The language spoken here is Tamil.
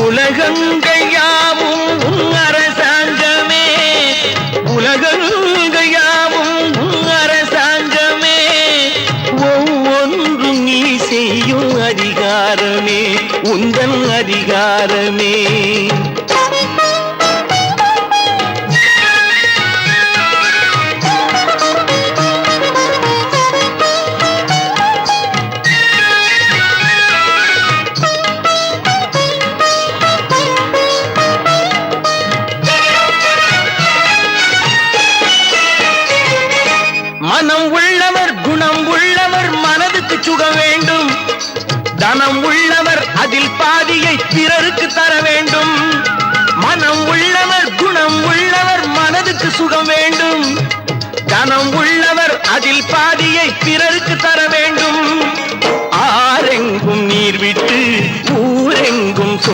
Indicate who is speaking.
Speaker 1: உலகங்கள் யாவும் உன் அரசாங்கமே, உலகங்கள் யாவும் உன் அரசாங்கமே, ஒவ்வொன்றும் நீ செய்யும் அதிகாரமே உந்தன் அதிகாரமே. மனம் உள்ளவர் குணம் உள்ளவர் மனதுக்கு சுகம் வேண்டும், தனம் உள்ளவர் அதில் பாதியை பிறருக்கு தர வேண்டும். மனம் உள்ளவர் குணம் உள்ளவர் மனதுக்கு சுகம் வேண்டும், தனம் உள்ளவர் அதில் பாதியை பிறருக்கு தர வேண்டும். ஆரெங்கும் நீர் விட்டு